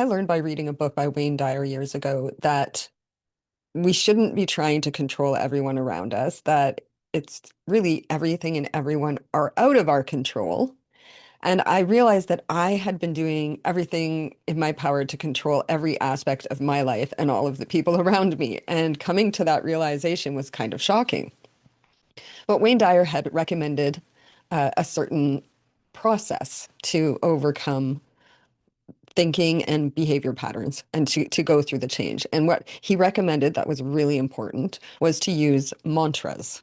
I learned by reading a book by Wayne Dyer years ago that we shouldn't be trying to control everyone around us, that it's really everything and everyone are out of our control. And I realized that I had been doing everything in my power to control every aspect of my life and all of the people around me. And coming to that realization was kind of shocking. But Wayne Dyer had recommended a certain process to overcome thinking and behavior patterns and to go through the change. And what he recommended that was really important was to use mantras.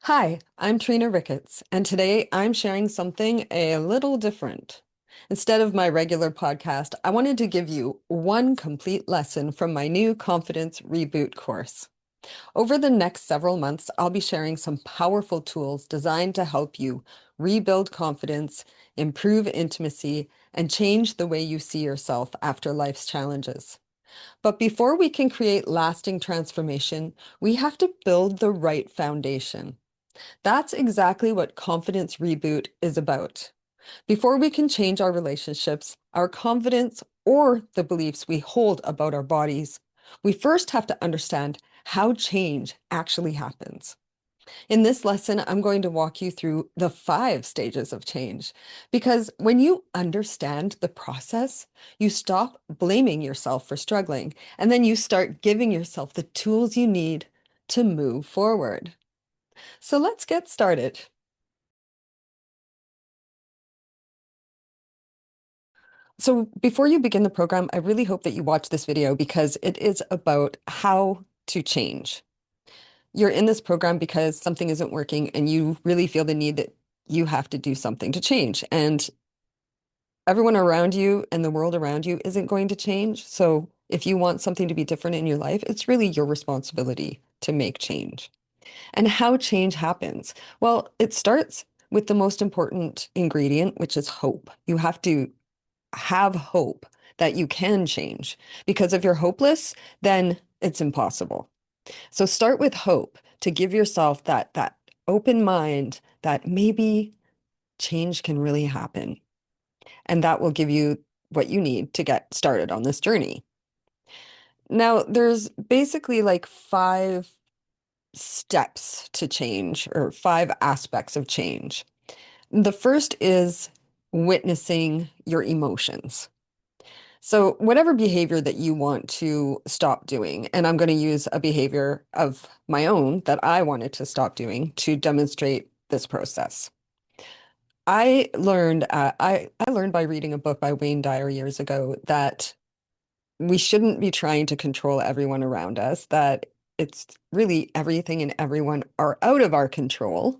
Hi, I'm Trina Ricketts, and today I'm sharing something a little different. Instead of my regular podcast, I wanted to give you one complete lesson from my new Confidence Reboot course. Over the next several months, I'll be sharing some powerful tools designed to help you rebuild confidence, improve intimacy, and change the way you see yourself after life's challenges. But before we can create lasting transformation, we have to build the right foundation. That's exactly what Confidence Reboot is about. Before we can change our relationships, our confidence, or the beliefs we hold about our bodies, we first have to understand how change actually happens. In this lesson, I'm going to walk you through the 5 stages of change, because when you understand the process, you stop blaming yourself for struggling, and then you start giving yourself the tools you need to move forward. So let's get started. So before you begin the program, I really hope that you watch this video because it is about how to change. You're in this program because something isn't working and you really feel the need that you have to do something to change. And everyone around you and the world around you isn't going to change. So if you want something to be different in your life, it's really your responsibility to make change. And how change happens? Well, it starts with the most important ingredient, which is hope. You have to have hope that you can change, because if you're hopeless, then it's impossible. So start with hope to give yourself that open mind that maybe change can really happen. And that will give you what you need to get started on this journey. Now, there's basically like 5 steps to change, or 5 aspects of change. The first is witnessing your emotions. So, whatever behavior that you want to stop doing, and I'm going to use a behavior of my own that I wanted to stop doing to demonstrate this process. I learned by reading a book by Wayne Dyer years ago that we shouldn't be trying to control everyone around us, that it's really everything and everyone are out of our control.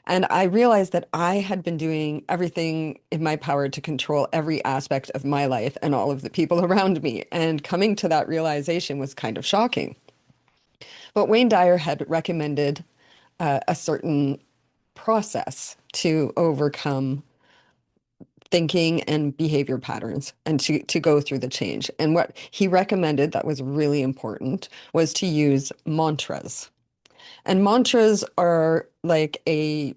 And I realized that I had been doing everything in my power to control every aspect of my life and all of the people around me. And coming to that realization was kind of shocking. But Wayne Dyer had recommended a certain process to overcome thinking and behavior patterns and to go through the change. And what he recommended that was really important was to use mantras. And mantras are like a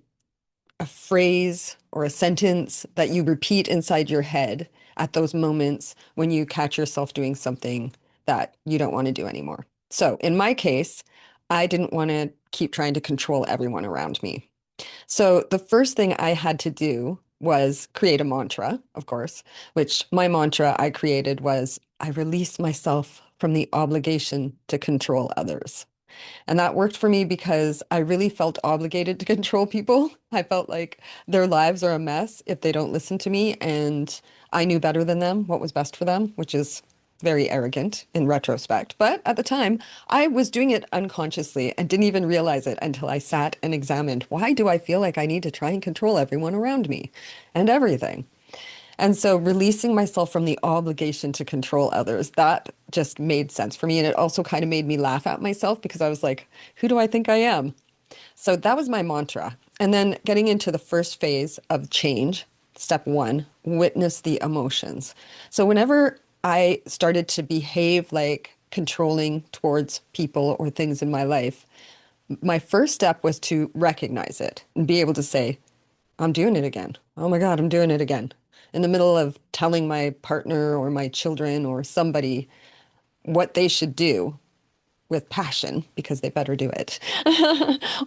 phrase or a sentence that you repeat inside your head at those moments when you catch yourself doing something that you don't want to do anymore. So in my case, I didn't want to keep trying to control everyone around me. So the first thing I had to do was create a mantra, of course, which my mantra I created was, I release myself from the obligation to control others. And that worked for me because I really felt obligated to control people. I felt like their lives are a mess if they don't listen to me, and I knew better than them what was best for them, which is very arrogant in retrospect. But at the time, I was doing it unconsciously and didn't even realize it until I sat and examined, why do I feel like I need to try and control everyone around me and everything? And so releasing myself from the obligation to control others, that just made sense for me. And it also kind of made me laugh at myself because I was like, who do I think I am? So that was my mantra. And then getting into the first phase of change, step 1, witness the emotions. So whenever I started to behave like controlling towards people or things in my life, My first step was to recognize it and be able to say, I'm doing it again. Oh my God, I'm doing it again. In the middle of telling my partner or my children or somebody what they should do with passion, because they better do it,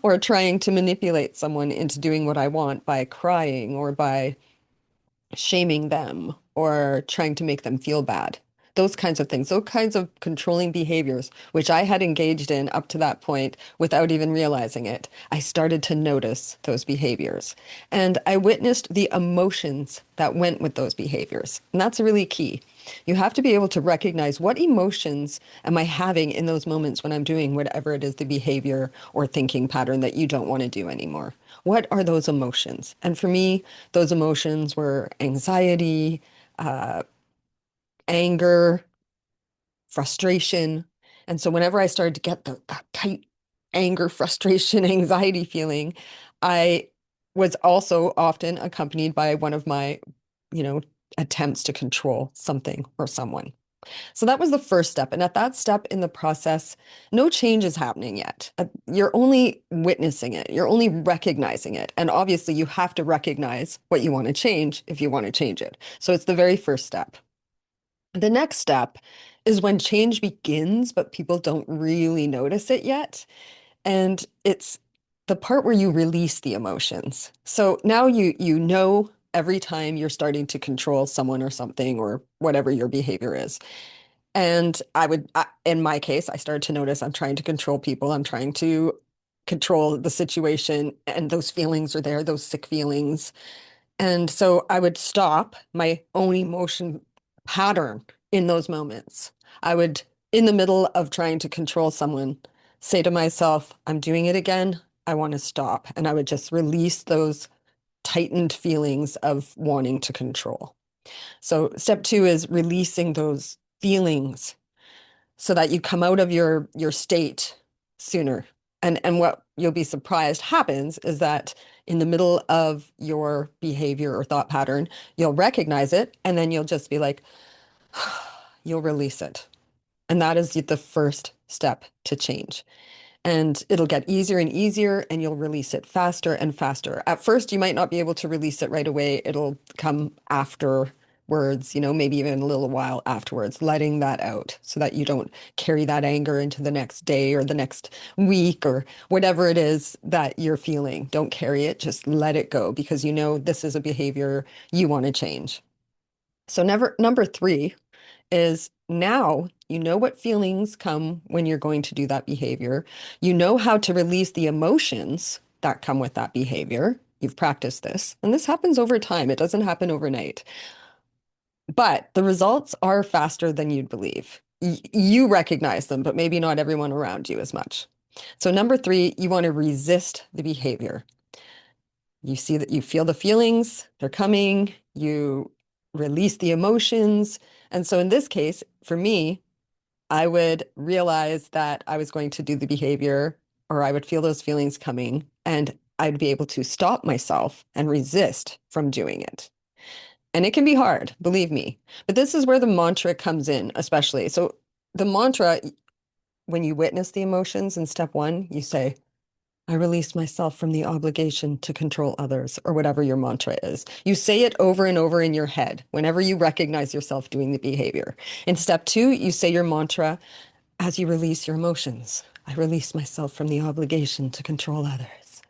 or trying to manipulate someone into doing what I want by crying or by shaming them or trying to make them feel bad. Those kinds of things, those kinds of controlling behaviors, which I had engaged in up to that point without even realizing it. I started to notice those behaviors and I witnessed the emotions that went with those behaviors. And that's really key. You have to be able to recognize what emotions am I having in those moments when I'm doing whatever it is, the behavior or thinking pattern that you don't want to do anymore. What are those emotions? And for me, those emotions were anxiety, anger, frustration. And so whenever I started to get that tight anger, frustration, anxiety feeling, I was also often accompanied by one of my, you know, attempts to control something or someone. So that was the first step. And at that step in the process, no change is happening yet. You're only witnessing it, you're only recognizing it. And obviously, you have to recognize what you want to change if you want to change it. So it's the very first step. The next step is when change begins, but people don't really notice it yet. And it's the part where you release the emotions. So now you know every time you're starting to control someone or something or whatever your behavior is. And in my case, I started to notice I'm trying to control people. I'm trying to control the situation, and those feelings are there, those sick feelings. And so I would stop my own emotion pattern in those moments. I would, in the middle of trying to control someone, say to myself, I'm doing it again. I want to stop. And I would just release those tightened feelings of wanting to control. So step two is releasing those feelings so that you come out of your state sooner. And what you'll be surprised happens is that in the middle of your behavior or thought pattern, you'll recognize it and then you'll just be like, you'll release it. And that is the first step to change. And it'll get easier and easier, and you'll release it faster and faster. At first, you might not be able to release it right away. It'll come afterwards, maybe even a little while afterwards, letting that out so that you don't carry that anger into the next day or the next week or whatever it is that you're feeling. Don't carry it, just let it go because you know this is a behavior you want to change. So number three is now you know what feelings come when you're going to do that behavior. You know how to release the emotions that come with that behavior. You've practiced this, and this happens over time. It doesn't happen overnight. But the results are faster than you'd believe. You recognize them, but maybe not everyone around you as much. So number three, you want to resist the behavior. You see that you feel the feelings, they're coming, you release the emotions. And so in this case, for me, I would realize that I was going to do the behavior or I would feel those feelings coming and I'd be able to stop myself and resist from doing it. And it can be hard, believe me. But this is where the mantra comes in, especially. So the mantra, when you witness the emotions in step one, you say, I release myself from the obligation to control others, or whatever your mantra is. You say it over and over in your head whenever you recognize yourself doing the behavior. In step two, you say your mantra as you release your emotions. I release myself from the obligation to control others.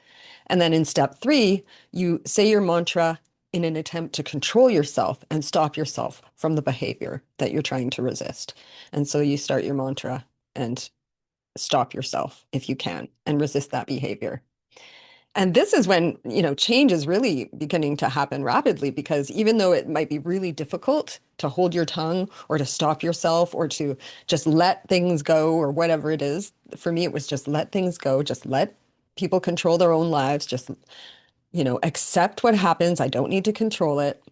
And then in step three, you say your mantra in an attempt to control yourself and stop yourself from the behavior that you're trying to resist. And so you start your mantra and stop yourself if you can and resist that behavior. And this is when, change is really beginning to happen rapidly because even though it might be really difficult to hold your tongue or to stop yourself or to just let things go or whatever it is, for me, it was just let things go, just let people control their own lives, just, accept what happens. I don't need to control it.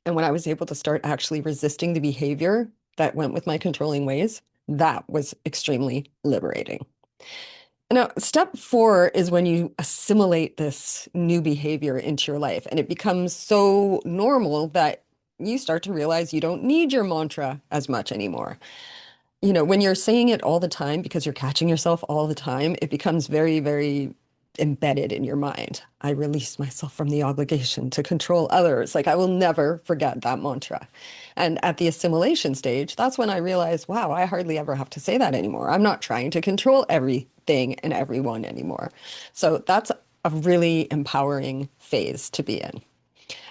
And when I was able to start actually resisting the behavior that went with my controlling ways, that was extremely liberating. Now, step four is when you assimilate this new behavior into your life, and it becomes so normal that you start to realize you don't need your mantra as much anymore. when you're saying it all the time because you're catching yourself all the time, it becomes very, very embedded in your mind. I release myself from the obligation to control others. Like I will never forget that mantra. And at the assimilation stage, that's when I realized, wow, I hardly ever have to say that anymore. I'm not trying to control everything and everyone anymore. So that's a really empowering phase to be in.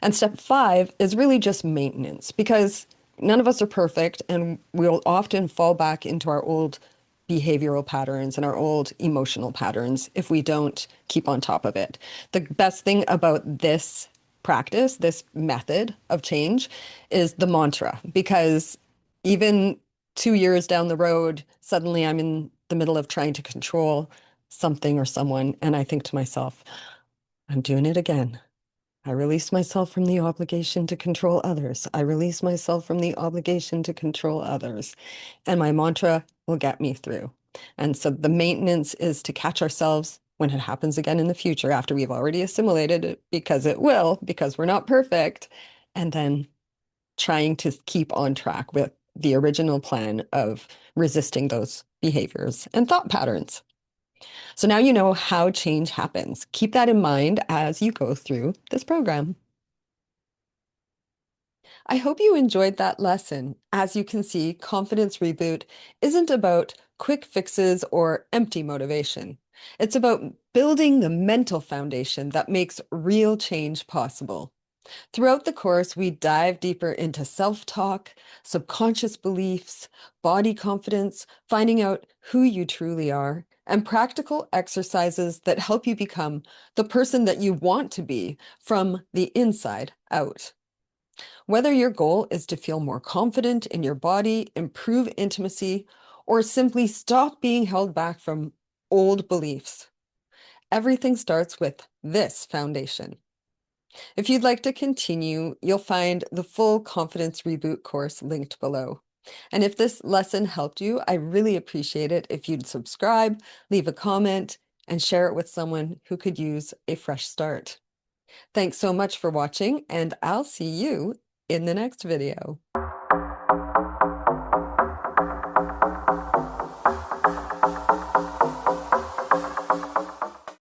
And step five is really just maintenance because none of us are perfect and we'll often fall back into our old behavioral patterns and our old emotional patterns if we don't keep on top of it. The best thing about this practice, this method of change, is the mantra because even 2 years down the road, suddenly I'm in the middle of trying to control something or someone, and I think to myself, I'm doing it again. I release myself from the obligation to control others. I release myself from the obligation to control others. And my mantra will get me through. And so the maintenance is to catch ourselves when it happens again in the future after we've already assimilated it, because it will, because we're not perfect. And then trying to keep on track with the original plan of resisting those behaviors and thought patterns. So now you know how change happens. Keep that in mind as you go through this program. I hope you enjoyed that lesson. As you can see, Confidence Reboot isn't about quick fixes or empty motivation. It's about building the mental foundation that makes real change possible. Throughout the course, we dive deeper into self-talk, subconscious beliefs, body confidence, finding out who you truly are, and practical exercises that help you become the person that you want to be from the inside out. Whether your goal is to feel more confident in your body, improve intimacy, or simply stop being held back from old beliefs, everything starts with this foundation. If you'd like to continue, you'll find the full Confidence Reboot course linked below. And if this lesson helped you, I really appreciate it if you'd subscribe, leave a comment, and share it with someone who could use a fresh start. Thanks so much for watching, and I'll see you in the next video.